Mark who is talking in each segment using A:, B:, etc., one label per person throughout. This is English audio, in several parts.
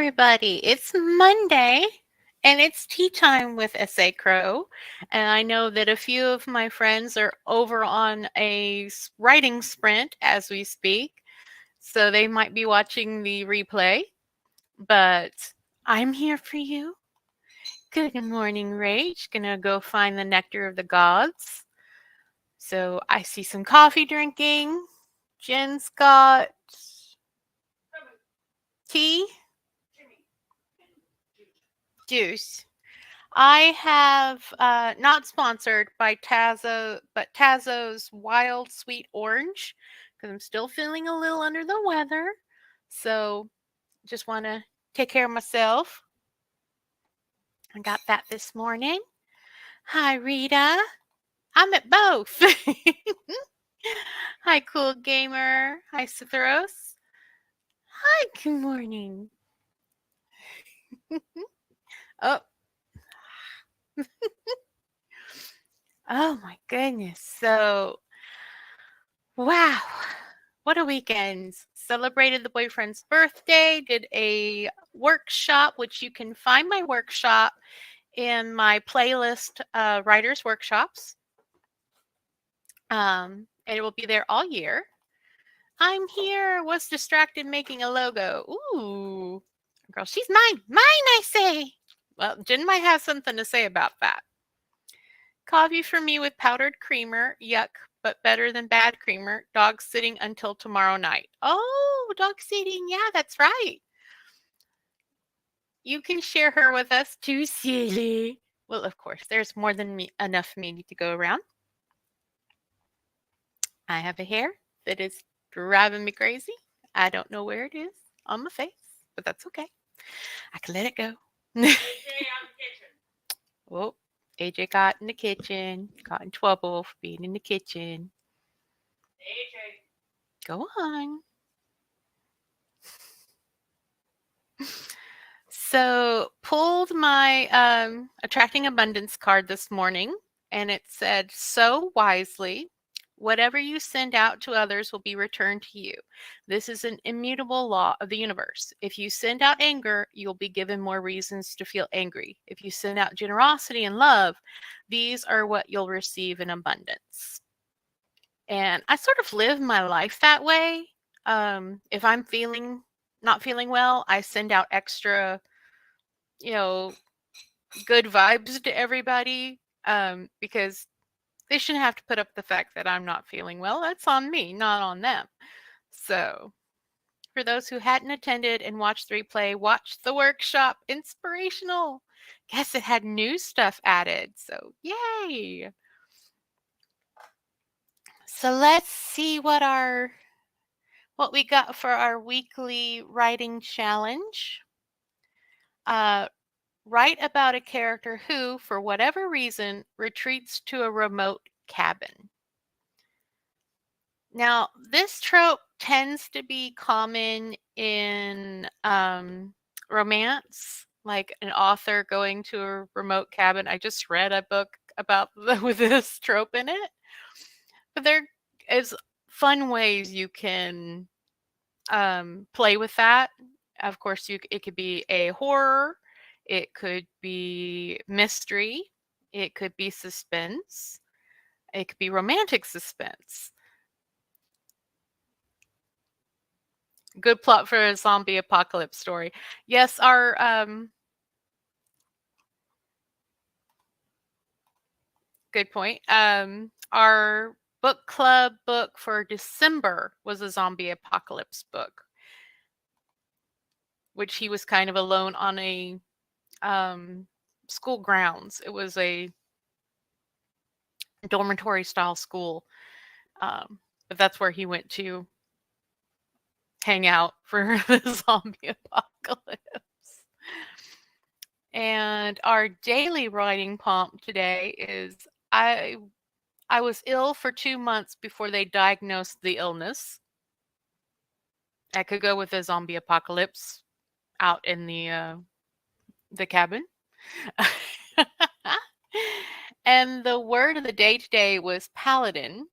A: everybody. It's Monday and it's tea time with SA Crow. And I know that a few of my friends are over on a writing sprint as we speak. So they might be watching the replay, but I'm here for you. Good morning, Rach. Gonna go find the nectar of the gods. So I see some coffee drinking. Jen's got tea, juice. I have not sponsored by Tazo, but Tazo's Wild Sweet Orange because I'm still feeling a little under the weather. So just want to take care of myself. I got that this morning. Hi, Rita. I'm at both. Hi, Cool Gamer. Hi, Cithros. Hi, good morning. Oh, oh my goodness. So, wow. What a weekend. Celebrated the boyfriend's birthday, did a workshop, which you can find my workshop in my playlist, Writers Workshops. It will be there all year. I'm here, was distracted making a logo. Ooh, girl, she's mine. Mine, I say. Well, Jen might have something to say about that. Coffee for me with powdered creamer. Yuck, but better than bad creamer. Dog sitting until tomorrow night. Oh, dog sitting. Yeah, that's right. You can share her with us too, silly. Well, of course, there's more than enough me to go around. I have a hair that is driving me crazy. I don't know where it is on my face, but that's okay. I can let it go. Well, AJ got in the kitchen, got in trouble for being in the kitchen. AJ. Go on. So, pulled my Attracting Abundance card this morning, and it said, "Sow wisely. Whatever you send out to others will be returned to you. This is an immutable law of the universe. If you send out anger, you'll be given more reasons to feel angry. If you send out generosity and love, these are what you'll receive in abundance." And I sort of live my life that way. If I'm not feeling well, I send out extra, you know, good vibes to everybody, because they shouldn't have to put up the fact that I'm not feeling well. That's on me, not on them. So, for those who hadn't attended and watched the replay, watch the workshop. Inspirational. Guess it had new stuff added. So, yay. So, let's see what we got for our weekly writing challenge. Write about a character who, for whatever reason, retreats to a remote cabin. Now, this trope tends to be common in romance, like an author going to a remote cabin. I just read a book about with this trope in it. But there is fun ways you can play with that. Of course, it could be a horror, it could be mystery, it could be suspense, it could be romantic suspense. Good plot for a zombie apocalypse story. Yes, good point. Our book club book for December was a zombie apocalypse book, which he was kind of alone on a school grounds. It was a dormitory style school, but that's where he went to hang out for the zombie apocalypse. And our daily writing prompt today is I was ill for 2 months before they diagnosed the illness. I could go with a zombie apocalypse out in the cabin. And the word of the day today was paladin.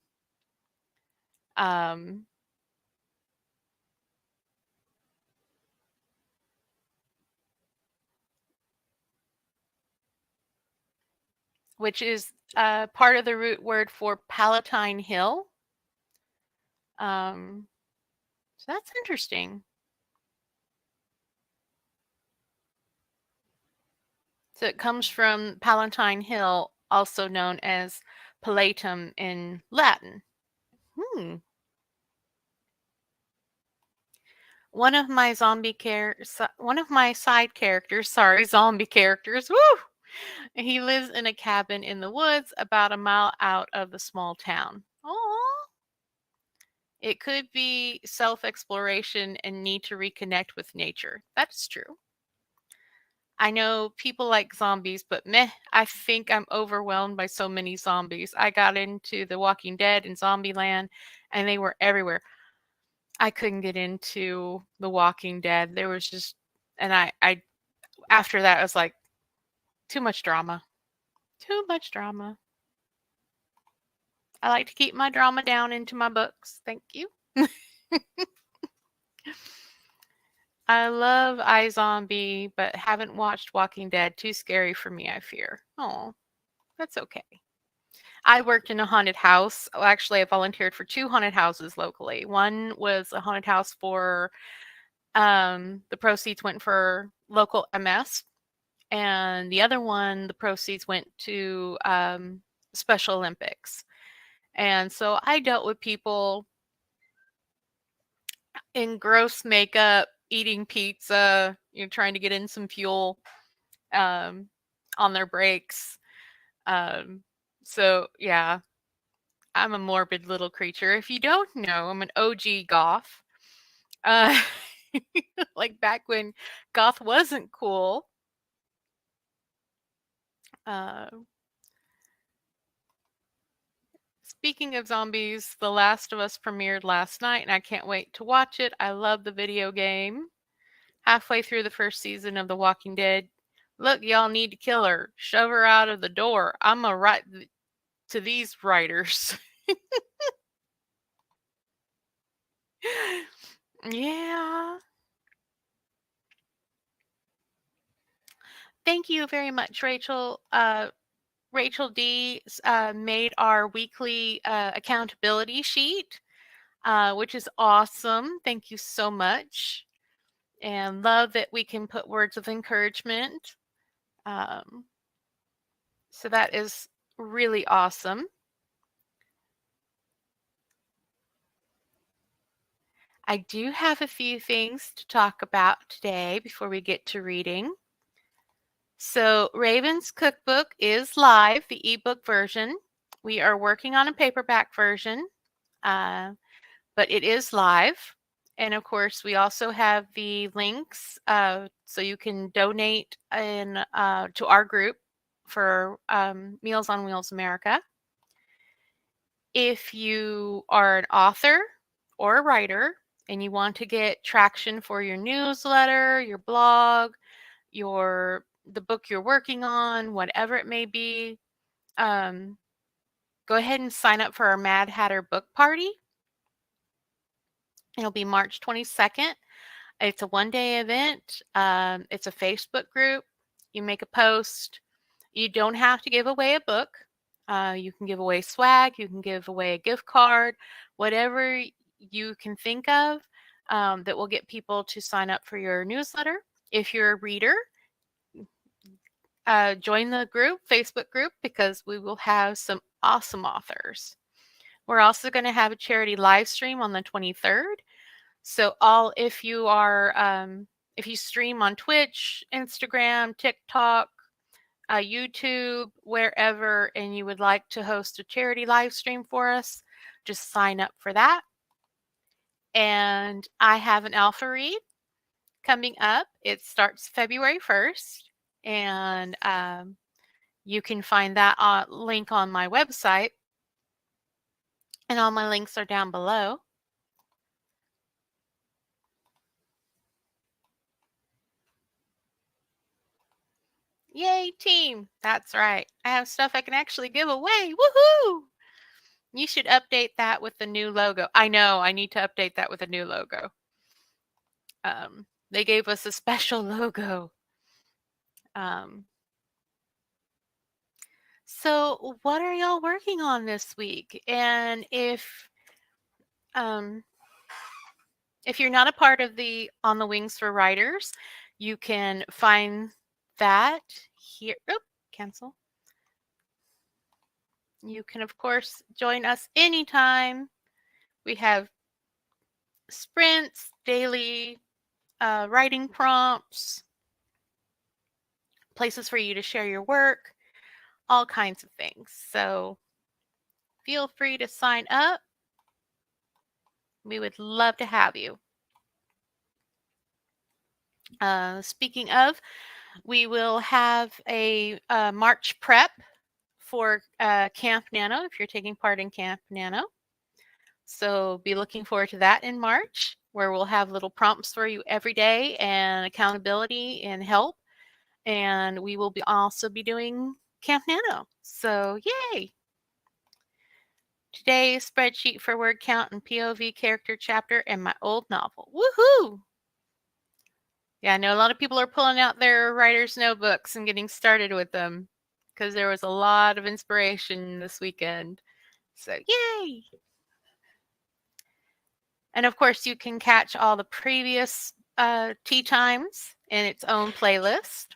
A: which is part of the root word for Palatine Hill. So that's interesting. So it comes from Palatine Hill, also known as Palatum in Latin. One of my side characters, zombie characters, woo! He lives in a cabin in the woods about a mile out of the small town. Aww. It could be self-exploration and need to reconnect with nature. That's true. I know people like zombies, but meh, I think I'm overwhelmed by so many zombies. I got into The Walking Dead and Zombieland, and they were everywhere. I couldn't get into The Walking Dead. There was just, and I after that, I was like, too much drama. Too much drama. I like to keep my drama down into my books. Thank you. I love iZombie, but haven't watched Walking Dead. Too scary for me, I fear. Oh, that's okay. I worked in a haunted house. Well, actually, I volunteered for 2 haunted houses locally. One was a haunted house for, the proceeds went for local MS, and the other one, the proceeds went to, Special Olympics. And so I dealt with people in gross makeup, eating pizza, trying to get in some fuel, um, on their breaks. Um, so yeah, I'm a morbid little creature. If you don't know, I'm an OG goth. Uh, like back when goth wasn't cool. Uh, Speaking of zombies, The Last of Us premiered last night, and I can't wait to watch it. I love the video game. Halfway through the first season of The Walking Dead. Look, y'all need to kill her. Shove her out of the door. I'm a write to these writers. Yeah. Thank you very much, Rachel. Rachel D made our weekly accountability sheet, which is awesome. Thank you so much. And love that we can put words of encouragement. Um, so that is really awesome. I do have a few things to talk about today before we get to reading. So, Raven's Cookbook is live, the ebook version. We are working on a paperback version, uh, but it is live. And of course, we also have the links so you can donate to our group for Meals on Wheels America. If you are an author or a writer and you want to get traction for your newsletter, your blog, the book you're working on, whatever it may be, go ahead and sign up for our Mad Hatter Book Party. It'll be March 22nd. It's a one-day event. It's a Facebook group. You make a post. You don't have to give away a book. You can give away swag. You can give away a gift card, whatever you can think of that will get people to sign up for your newsletter. If you're a reader, join the Facebook group, because we will have some awesome authors. We're also going to have a charity live stream on the 23rd. So if you stream on Twitch, Instagram, TikTok, YouTube, wherever, and you would like to host a charity live stream for us, just sign up for that. And I have an alpha read coming up. It starts February 1st, and you can find that link on my website, and all my links are down below. Yay, team! That's right. I have stuff I can actually give away. Woohoo! You should update that with the new logo. I know, I need to update that with a new logo. They gave us a special logo. So, what are y'all working on this week? And um, if you're not a part of the On the Wings for Writers, you can find that here. Oh, cancel. You can, of course, join us anytime. We have sprints, daily writing prompts, places for you to share your work, all kinds of things. So feel free to sign up. We would love to have you. Speaking of, we will have a March prep for Camp Nano if you're taking part in Camp Nano. So be looking forward to that in March, where we'll have little prompts for you every day and accountability and help. And we will also be doing Camp Nano. So yay! Today's spreadsheet for word count and POV character chapter and my old novel. Woohoo! Yeah, I know a lot of people are pulling out their writer's notebooks and getting started with them because there was a lot of inspiration this weekend. So yay! And of course, you can catch all the previous tea times in its own playlist.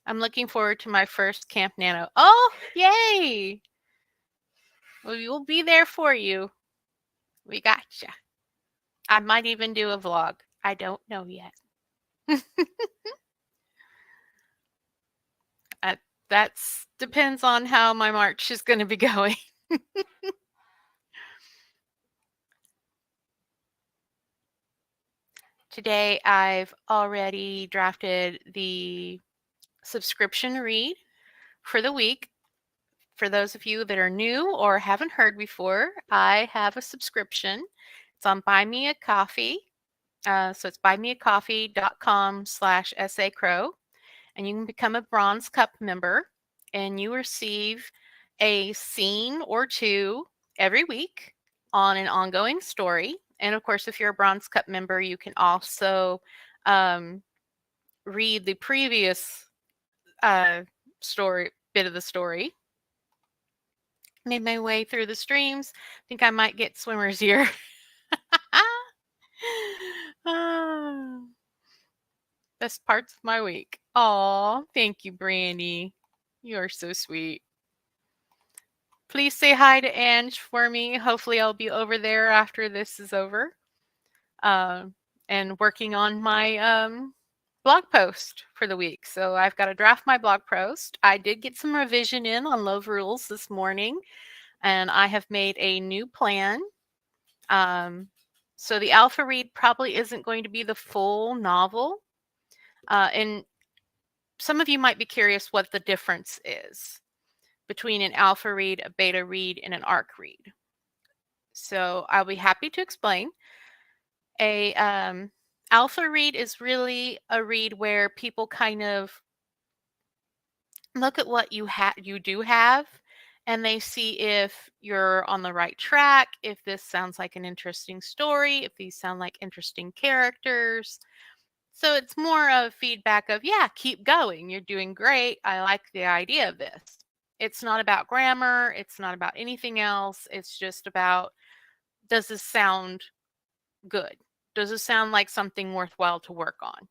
A: I'm looking forward to my first Camp Nano. Oh, yay! We will be there for you. We gotcha. I might even do a vlog. I don't know yet. That depends on how my March is going to be going. Today, I've already drafted the subscription read for the week. For those of you that are new or haven't heard before, I have a subscription. It's on Buy Me a Coffee. So it's buymeacoffee.com/SACrow. And you can become a Bronze Cup member. And you receive a scene or two every week on an ongoing story. And of course, if you're a Bronze Cup member, you can also read the previous bit of the story. Made my way through the streams. Think I might get swimmer's ear. Best parts of my week. Aw, thank you, Brandy. You are so sweet. Please say hi to Ange for me. Hopefully, I'll be over there after this is over. And working on my blog post for the week. So I've got to draft my blog post. I did get some revision in on Love Rules this morning, and I have made a new plan. So the alpha read probably isn't going to be the full novel. And some of you might be curious what the difference is between an alpha read, a beta read, and an ARC read. So I'll be happy to explain. A alpha read is really a read where people kind of look at what you do have, and they see if you're on the right track, if this sounds like an interesting story, if these sound like interesting characters. So it's more of feedback of, yeah, keep going. You're doing great. I like the idea of this. It's not about grammar. It's not about anything else. It's just about, does this sound good? Does it sound like something worthwhile to work on?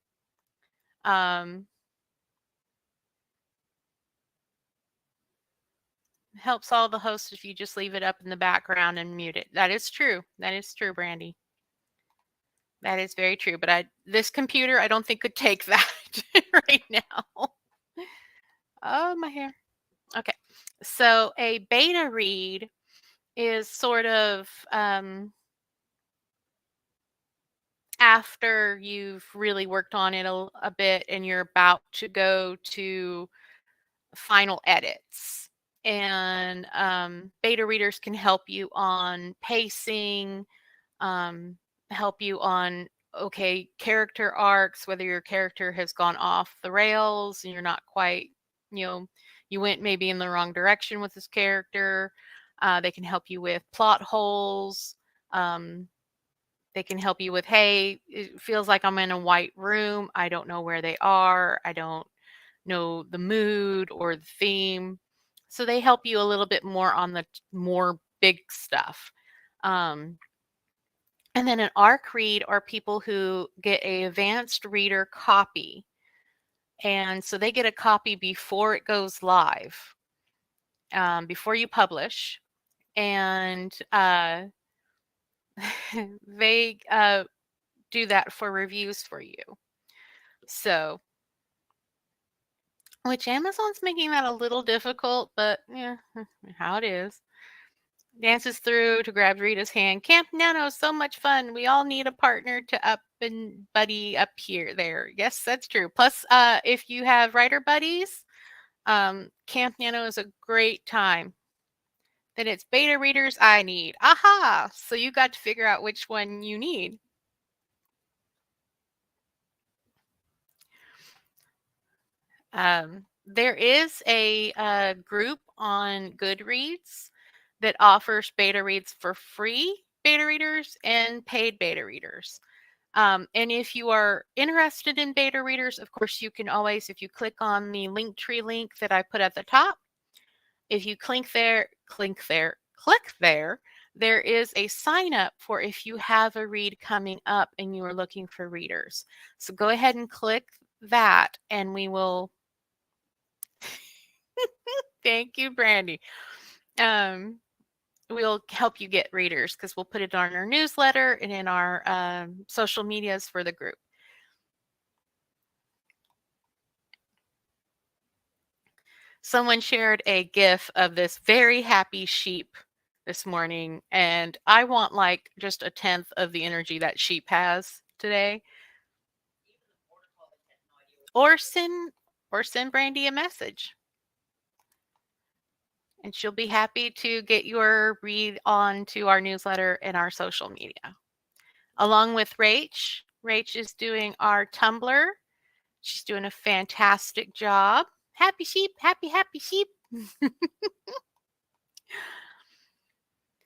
A: Helps all the hosts if you just leave it up in the background and mute it. That is true. That is true, Brandy. That is very true. But this computer, I don't think could take that right now. Oh, my hair. Okay. So a beta read is sort of after you've really worked on it a bit and you're about to go to final edits. And beta readers can help you on pacing, help you on, okay, character arcs, whether your character has gone off the rails and you're not quite, you went maybe in the wrong direction with this character. They can help you with plot holes. They can help you with, hey, it feels like I'm in a white room. I don't know where they are. I don't know the mood or the theme. So they help you a little bit more on the more big stuff. Um, and then an ARC read are people who get a advanced reader copy. And so they get a copy before it goes live, before you publish. And they do that for reviews for you. So, which Amazon's making that a little difficult, but yeah, how it is. Dances through to grab Rita's hand. Camp Nano is so much fun. We all need a partner to up and buddy up here there. Yes, that's true. Plus, if you have writer buddies, Camp Nano is a great time. Then it's beta readers I need. Aha! So you got to figure out which one you need. There is a group on Goodreads that offers beta reads for free beta readers and paid beta readers. And if you are interested in beta readers, of course, you can always, if you click on the Linktree link that I put at the top, if you click there, there is a sign up for if you have a read coming up and you are looking for readers. So go ahead and click that and we will. Thank you, Brandy. We'll help you get readers because we'll put it on our newsletter and in our social medias for the group. Someone shared a GIF of this very happy sheep this morning, and I want like just a tenth of the energy that sheep has today. Or send Brandy a message. And she'll be happy to get your read onto our newsletter and our social media. Along with Rach. Rach is doing our Tumblr. She's doing a fantastic job. Happy sheep, happy sheep.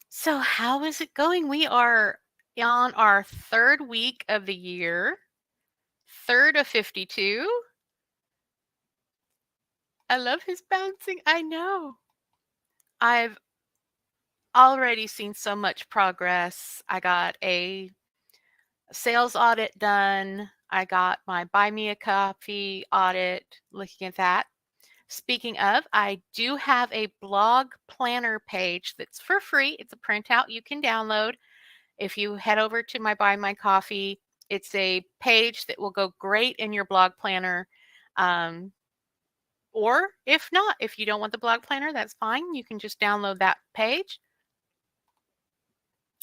A: So how is it going? We are on our third week of the year, third of 52. I love his bouncing. I know. I've already seen so much progress. I got a sales audit done. I got my Buy Me a Coffee audit, looking at that. Speaking of, I do have a blog planner page that's for free. It's a printout you can download. If you head over to my Buy My Coffee, it's a page that will go great in your blog planner. Or if not, if you don't want the blog planner, that's fine. You can just download that page.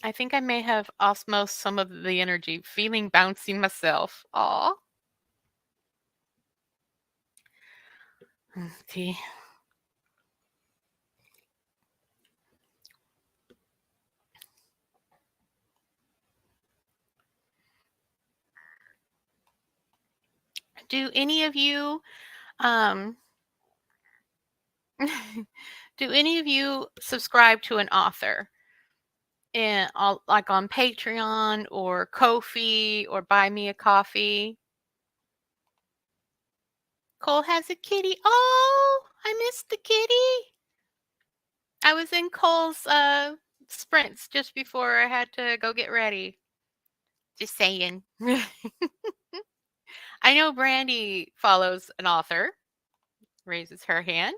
A: I think I may have osmosed some of the energy, feeling bouncy myself. Aw. Okay. Do any of you do any of you subscribe to an author? And like on Patreon or Ko-fi or Buy Me a Coffee? Cole has a kitty. Oh, I missed the kitty. I was in Cole's sprints just before I had to go get ready. Just saying. I know Brandy follows an author. Raises her hand.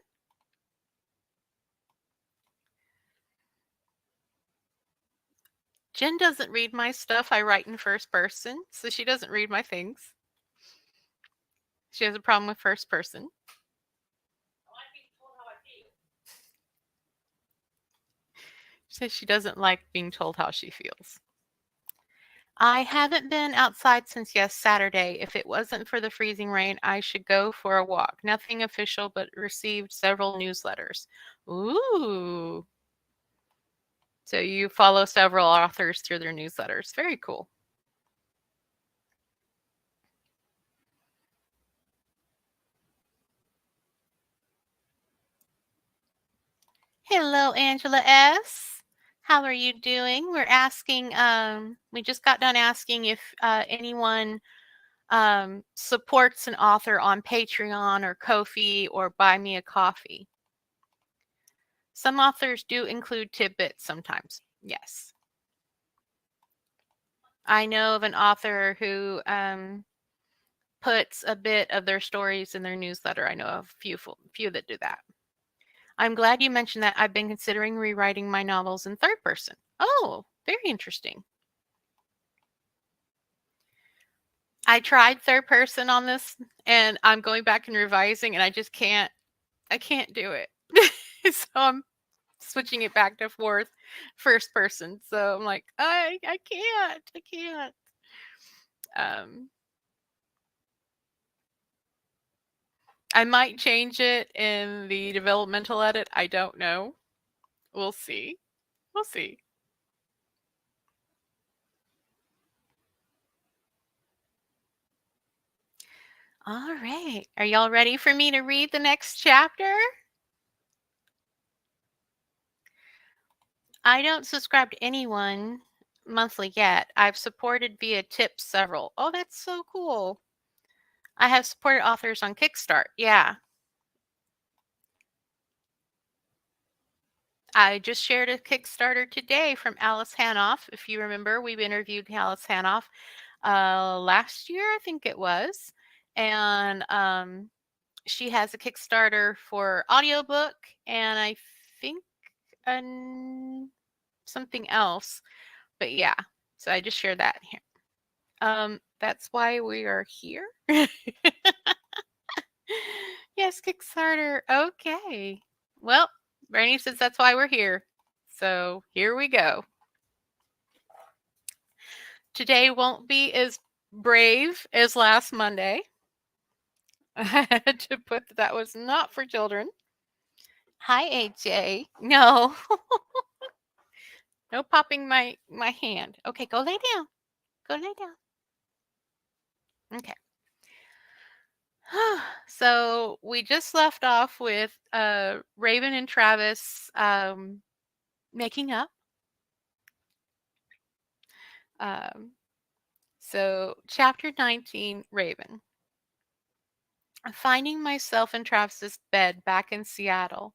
A: Jen doesn't read my stuff. I write in first person, so she doesn't read my things. She has a problem with first person. She says she doesn't like being told how she feels. I haven't been outside since Saturday. If it wasn't for the freezing rain, I should go for a walk. Nothing official, but received several newsletters. Ooh. So you follow several authors through their newsletters. Very cool. Hello, Angela S. How are you doing? We're asking, we just got done asking if anyone supports an author on Patreon or Ko-fi or Buy Me a Coffee. Some authors do include tidbits sometimes. Yes. I know of an author who puts a bit of their stories in their newsletter. I know of few that do that. I'm glad you mentioned that. I've been considering rewriting my novels in third person. Oh, very interesting. I tried third person on this and I'm going back and revising and I can't do it. So I'm switching it back to first person. So I'm like, I can't. I can't. Um I might change it in the developmental edit. I don't know. We'll see. We'll see. All right. Are y'all ready for me to read the next chapter? I don't subscribe to anyone monthly yet. I've supported via tips several. Oh, that's so cool. I have supported authors on Kickstart. Yeah. I just shared a Kickstarter today from Alice Hanoff. If you remember, we interviewed Alice Hanoff last year, I think it was. And she has a Kickstarter for audiobook and I think something else. But yeah, so I just shared that here. That's why we are here. Yes, Kickstarter. Okay. Well, Brandy says that's why we're here. So here we go. Today won't be as brave as last Monday. I had to put that was not for children. Hi, AJ. No. No popping my hand. Okay, go lay down. Go lay down. Okay. So we just left off with Raven and Travis making up. Um, so chapter 19, Raven. Finding myself in Travis's bed back in Seattle.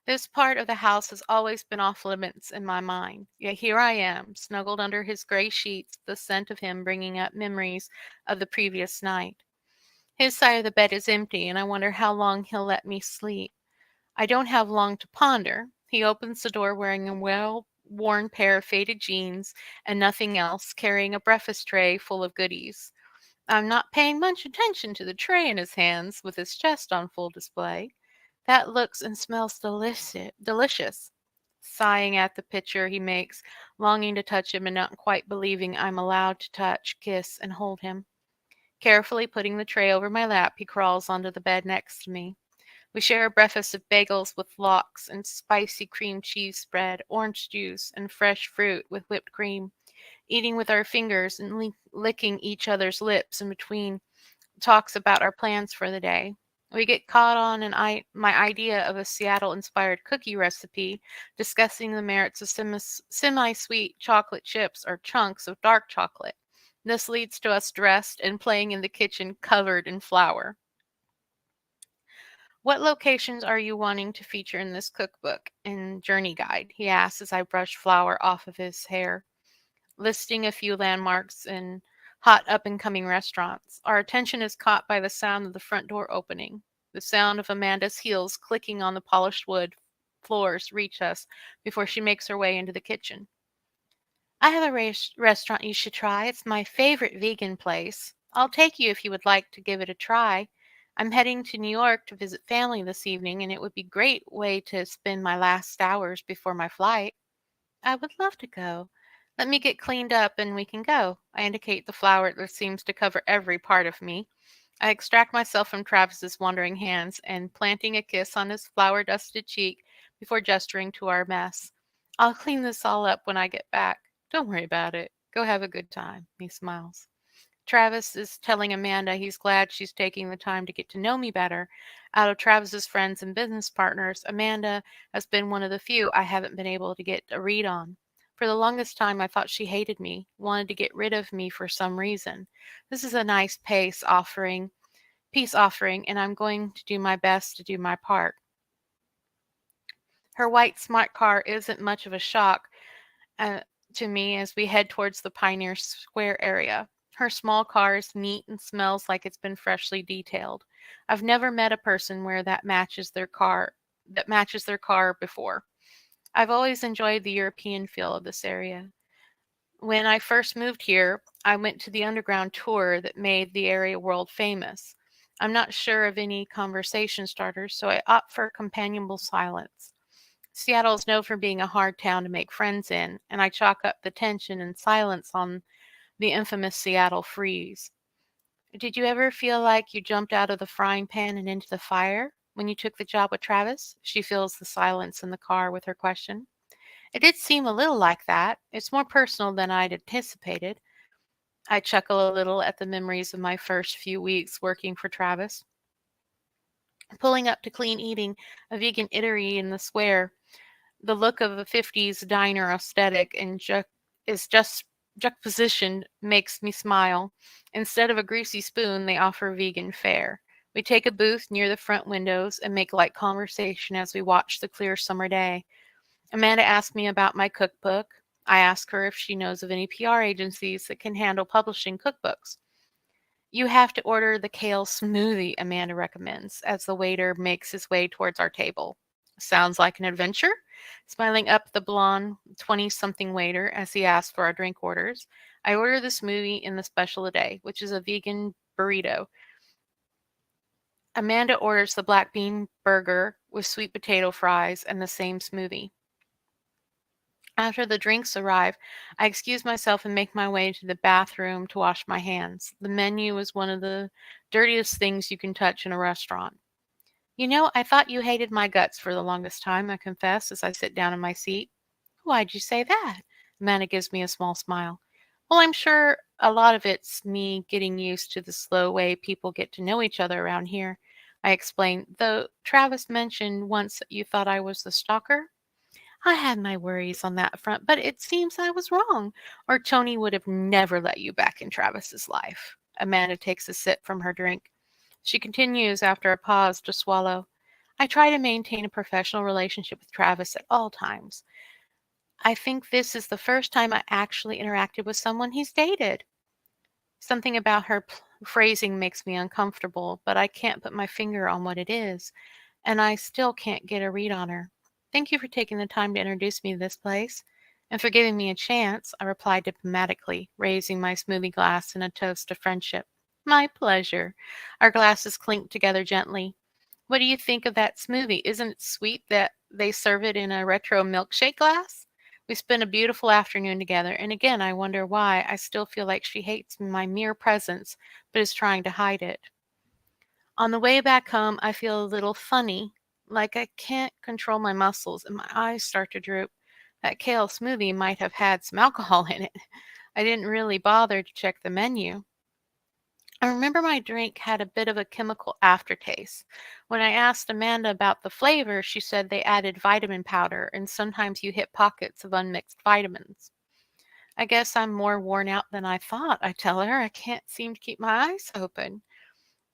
A: This part of the house has always been off limits in my mind. Yet here I am, snuggled under his gray sheets, the scent of him bringing up memories of the previous night. His side of the bed is empty, and I wonder how long he'll let me sleep. I don't have long to ponder. He opens the door wearing a well-worn pair of faded jeans and nothing else, carrying a breakfast tray full of goodies. I'm not paying much attention to the tray in his hands, with his chest on full display. That looks and smells delicious. Sighing at the picture he makes, longing to touch him and not quite believing I'm allowed to touch, kiss, and hold him. Carefully putting the tray over my lap, he crawls onto the bed next to me. We share a breakfast of bagels with lox and spicy cream cheese spread, orange juice, and fresh fruit with whipped cream, eating with our fingers and licking each other's lips in between talks about our plans for the day. We get caught on my idea of a Seattle-inspired cookie recipe, discussing the merits of semi-sweet chocolate chips or chunks of dark chocolate. This leads to us dressed and playing in the kitchen covered in flour. What locations are you wanting to feature in this cookbook and journey guide? He asks as I brush flour off of his hair, listing a few landmarks and hot up-and-coming restaurants. Our attention is caught by the sound of the front door opening. The sound of Amanda's heels clicking on the polished wood floors reach us before she makes her way into the kitchen. I have a restaurant you should try. It's my favorite vegan place. I'll take you if you would like to give it a try. I'm heading to New York to visit family this evening, and it would be a great way to spend my last hours before my flight. I would love to go. Let me get cleaned up and we can go. I indicate the flower that seems to cover every part of me. I extract myself from Travis's wandering hands and planting a kiss on his flour-dusted cheek before gesturing to our mess. I'll clean this all up when I get back. Don't worry about it. Go have a good time. He smiles. Travis is telling Amanda he's glad she's taking the time to get to know me better. Out of Travis's friends and business partners, Amanda has been one of the few I haven't been able to get a read on. For the longest time, I thought she hated me, wanted to get rid of me for some reason. This is a nice peace offering, and I'm going to do my best to do my part. Her white smart car isn't much of a shock uh, to me as we head towards the Pioneer Square area. Her small car is neat and smells like it's been freshly detailed. I've never met a person where that matches their car before. I've always enjoyed the European feel of this area. When I first moved here, I went to the underground tour that made the area world famous. I'm not sure of any conversation starters, so I opt for companionable silence. Seattle is known for being a hard town to make friends in, and I chalk up the tension and silence on the infamous Seattle freeze. Did you ever feel like you jumped out of the frying pan and into the fire when you took the job with Travis? She fills the silence in the car with her question. It did seem a little like that. It's more personal than I'd anticipated. I chuckle a little at the memories of my first few weeks working for Travis. Pulling up to clean eating a vegan eatery in the square, the look of a 50s diner aesthetic and is just juxtaposition makes me smile. Instead of a greasy spoon, they offer vegan fare. We take a booth near the front windows and make light conversation as we watch the clear summer day. Amanda asked me about my cookbook. I ask her if she knows of any PR agencies that can handle publishing cookbooks. You have to order the kale smoothie, Amanda recommends, as the waiter makes his way towards our table. Sounds like an adventure? Smiling up the blonde 20 something waiter as he asks for our drink orders, I order the smoothie in the special a day, which is a vegan burrito. Amanda orders the black bean burger with sweet potato fries and the same smoothie. After the drinks arrive, I excuse myself and make my way to the bathroom to wash my hands. The menu is one of the dirtiest things you can touch in a restaurant. I thought you hated my guts for the longest time, I confess as I sit down in my seat. Why'd you say that? Amanda gives me a small smile. Well, I'm sure a lot of it's me getting used to the slow way people get to know each other around here. I explained, though Travis mentioned once that you thought I was the stalker. I had my worries on that front, but it seems I was wrong, or Tony would have never let you back in Travis's life. Amanda takes a sip from her drink. She continues after a pause to swallow. I try to maintain a professional relationship with Travis at all times. I think this is the first time I actually interacted with someone he's dated. Something about her phrasing makes me uncomfortable, but I can't put my finger on what it is, and I still can't get a read on her. Thank you for taking the time to introduce me to this place, and for giving me a chance, I replied diplomatically, raising my smoothie glass in a toast to friendship. My pleasure. Our glasses clinked together gently. What do you think of that smoothie? Isn't it sweet that they serve it in a retro milkshake glass? We spent a beautiful afternoon together, and again I wonder why I still feel like she hates my mere presence, but is trying to hide it. On the way back home, I feel a little funny, like I can't control my muscles and my eyes start to droop. That kale smoothie might have had some alcohol in it. I didn't really bother to check the menu. I remember my drink had a bit of a chemical aftertaste. When I asked Amanda about the flavor, she said they added vitamin powder and sometimes you hit pockets of unmixed vitamins. I guess I'm more worn out than I thought, I tell her. I can't seem to keep my eyes open.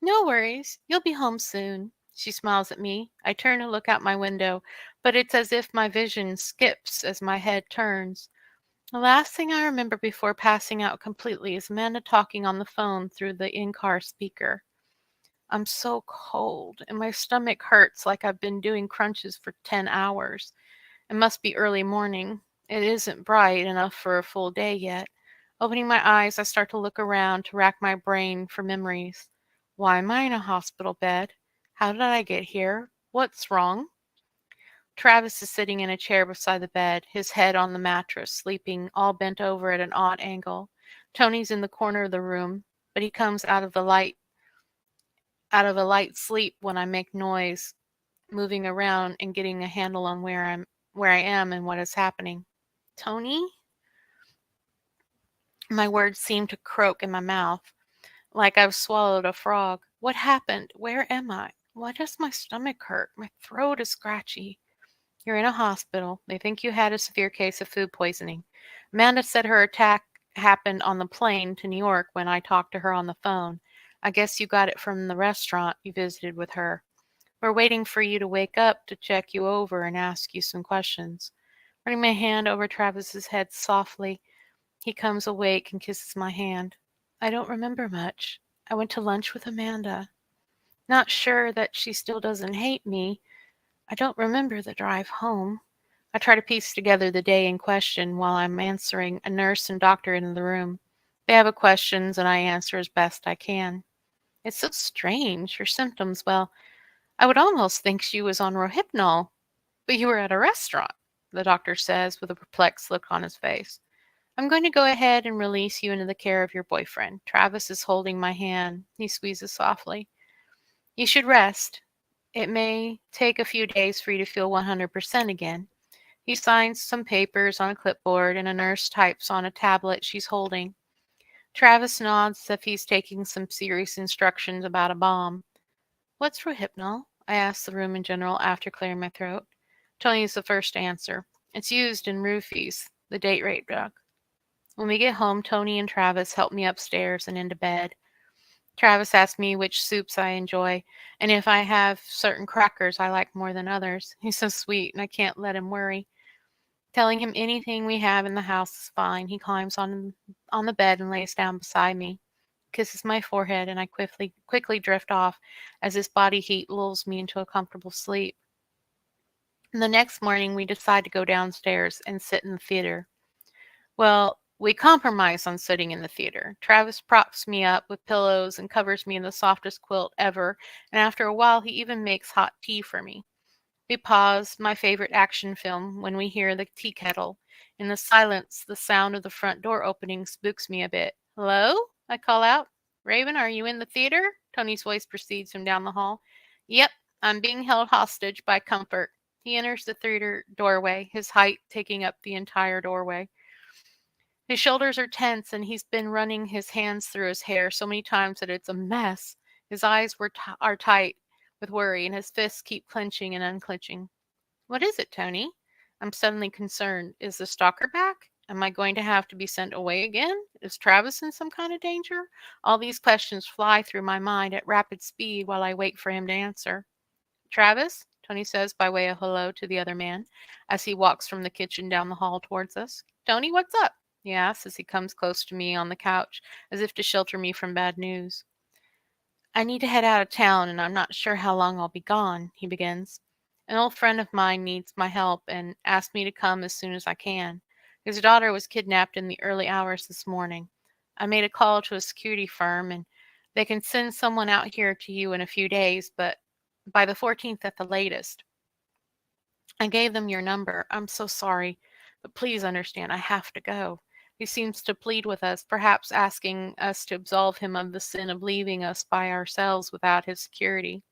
A: No worries, you'll be home soon. She smiles at me. I turn to look out my window, but it's as if my vision skips as my head turns. The last thing I remember before passing out completely is Amanda talking on the phone through the in car speaker. I'm so cold, and my stomach hurts like I've been doing crunches for 10 hours. It must be early morning. It isn't bright enough for a full day yet. Opening my eyes, I start to look around to rack my brain for memories. Why am I in a hospital bed? How did I get here? What's wrong? Travis is sitting in a chair beside the bed, his head on the mattress, sleeping, all bent over at an odd angle. Tony's in the corner of the room, but he comes out of a light sleep when I make noise, moving around and getting a handle on where I am and what is happening. Tony? My words seem to croak in my mouth, like I've swallowed a frog. What happened? Where am I? Why does my stomach hurt? My throat is scratchy. You're in a hospital. They think you had a severe case of food poisoning. Amanda said her attack happened on the plane to New York when I talked to her on the phone. I guess you got it from the restaurant you visited with her. We're waiting for you to wake up to check you over and ask you some questions. Running my hand over Travis's head softly, he comes awake and kisses my hand. I don't remember much. I went to lunch with Amanda. Not sure that she still doesn't hate me. I don't remember the drive home. I try to piece together the day in question while I'm answering a nurse and doctor in the room. They have questions and I answer as best I can. It's so strange. Her symptoms, well, I would almost think she was on Rohypnol, but you were at a restaurant, the doctor says with a perplexed look on his face. I'm going to go ahead and release you into the care of your boyfriend. Travis is holding my hand. He squeezes softly. You should rest. It may take a few days for you to feel 100% again. He signs some papers on a clipboard and a nurse types on a tablet she's holding. Travis nods as if he's taking some serious instructions about a bomb. What's Rohypnol? I asked the room in general after clearing my throat. Tony is the first to answer. It's used in roofies, the date rape drug. When we get home, Tony and Travis help me upstairs and into bed. Travis asks me which soups I enjoy and if I have certain crackers I like more than others. He's so sweet and I can't let him worry. Telling him anything we have in the house is fine. He climbs on the bed and lays down beside me, kisses my forehead, and I quickly drift off as his body heat lulls me into a comfortable sleep. And the next morning, we decide to go downstairs and sit in the theater. Well, we compromise on sitting in the theater. Travis props me up with pillows and covers me in the softest quilt ever, and after a while, he even makes hot tea for me. We pause, my favorite action film, when we hear the tea kettle. In the silence, the sound of the front door opening spooks me a bit. Hello? I call out. Raven, are you in the theater? Tony's voice precedes him down the hall. Yep, I'm being held hostage by Comfort. He enters the theater doorway, his height taking up the entire doorway. His shoulders are tense, and he's been running his hands through his hair so many times that it's a mess. His eyes are tight with worry, and his fists keep clenching and unclenching. What is it, Tony? I'm suddenly concerned. Is the stalker back? Am I going to have to be sent away again? Is Travis in some kind of danger? All these questions fly through my mind at rapid speed while I wait for him to answer. Travis, Tony says by way of hello to the other man as he walks from the kitchen down the hall towards us. Tony, what's up? He asks as he comes close to me on the couch, as if to shelter me from bad news. I need to head out of town, and I'm not sure how long I'll be gone, he begins. An old friend of mine needs my help and asked me to come as soon as I can. His daughter was kidnapped in the early hours this morning. I made a call to a security firm, and they can send someone out here to you in a few days, but by the 14th at the latest. I gave them your number. I'm so sorry, but please understand I have to go. He seems to plead with us, perhaps asking us to absolve him of the sin of leaving us by ourselves without his security.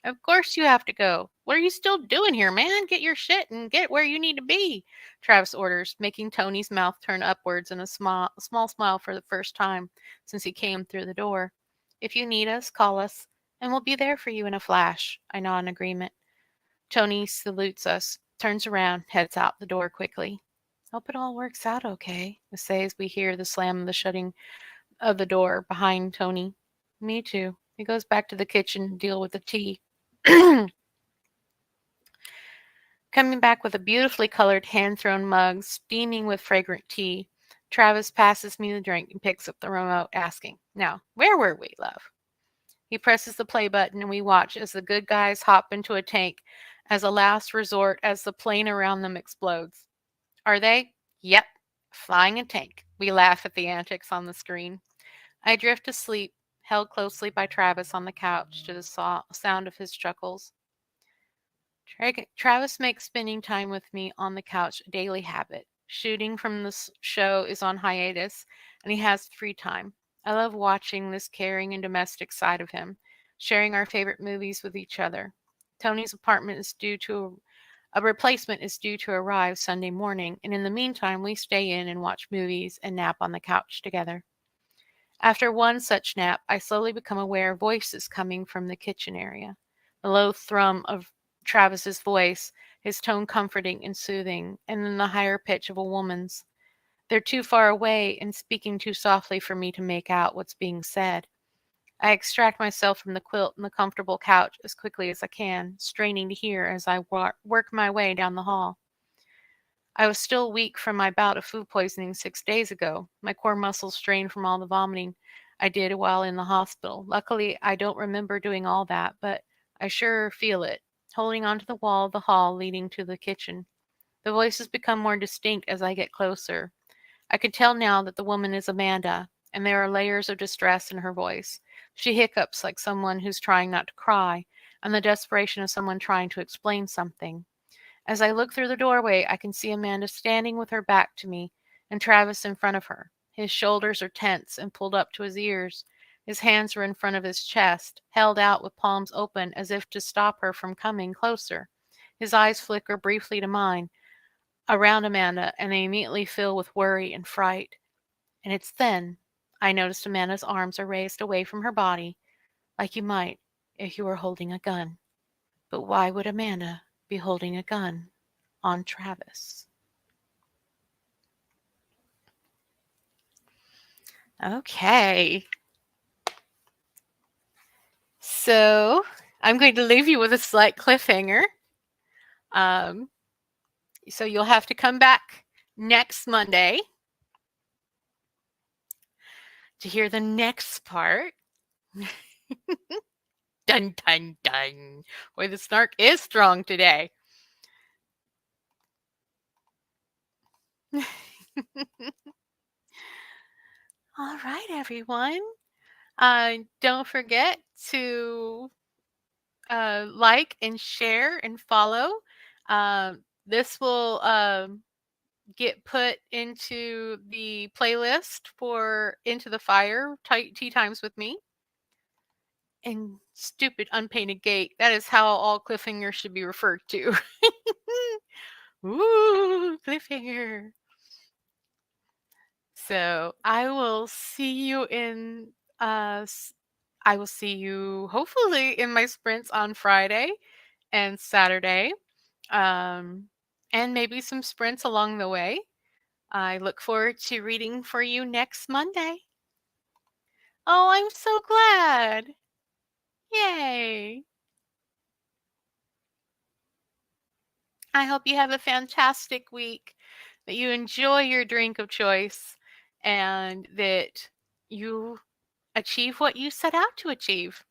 A: Of course you have to go. What are you still doing here, man? Get your shit and get where you need to be, Travis orders, making Tony's mouth turn upwards in a small smile for the first time since he came through the door. If you need us, call us, and we'll be there for you in a flash. I nod in agreement. Tony salutes us, turns around, heads out the door quickly. Hope it all works out okay, we say as we hear the slam of the shutting of the door behind Tony. Me too. He goes back to the kitchen to deal with the tea. Coming back with a beautifully colored hand-thrown mug, steaming with fragrant tea, Travis passes me the drink and picks up the remote, asking, Now, where were we, love? He presses the play button and we watch as the good guys hop into a tank as a last resort as the plane around them explodes. Are they? Yep, flying a tank. We laugh at the antics on the screen. I drift to sleep, held closely by Travis on the couch to the sound of his chuckles. Travis makes spending time with me on the couch a daily habit. Shooting from the show is on hiatus, and he has free time. I love watching this caring and domestic side of him, sharing our favorite movies with each other. Tony's apartment is due to a replacement is due to arrive Sunday morning, and in the meantime, we stay in and watch movies and nap on the couch together. After one such nap, I slowly become aware of voices coming from the kitchen area. The low thrum of Travis's voice, his tone comforting and soothing, and then the higher pitch of a woman's. They're too far away and speaking too softly for me to make out what's being said. I extract myself from the quilt and the comfortable couch as quickly as I can, straining to hear as I work my way down the hall. I was still weak from my bout of food poisoning 6 days ago, my core muscles strained from all the vomiting I did while in the hospital. Luckily, I don't remember doing all that, but I sure feel it, holding onto the wall of the hall leading to the kitchen. The voices become more distinct as I get closer. I can tell now that the woman is Amanda, and there are layers of distress in her voice. She hiccups like someone who's trying not to cry, and the desperation of someone trying to explain something. As I look through the doorway, I can see Amanda standing with her back to me and Travis in front of her. His shoulders are tense and pulled up to his ears. His hands are in front of his chest, held out with palms open as if to stop her from coming closer. His eyes flicker briefly to mine, around Amanda, and they immediately fill with worry and fright. And it's then I noticed Amanda's arms are raised away from her body, like you might if you were holding a gun. But why would Amanda be holding a gun on Travis? Okay. So I'm going to leave you with a slight cliffhanger. Um, so you'll have to come back next Monday to hear the next part. Dun, dun, dun. Boy, the snark is strong today. All right, everyone. Don't forget to like and share and follow. This will get put into the playlist for Into the Fire Tea Times with Me. And stupid unpainted gate. That is how all cliffhangers should be referred to. Ooh, cliffhanger. So I will see you in I will see you hopefully in my sprints on Friday and Saturday. And maybe some sprints along the way. I look forward to reading for you next Monday. Oh, I'm so glad. Yay. I hope you have a fantastic week, that you enjoy your drink of choice, and that you achieve what you set out to achieve.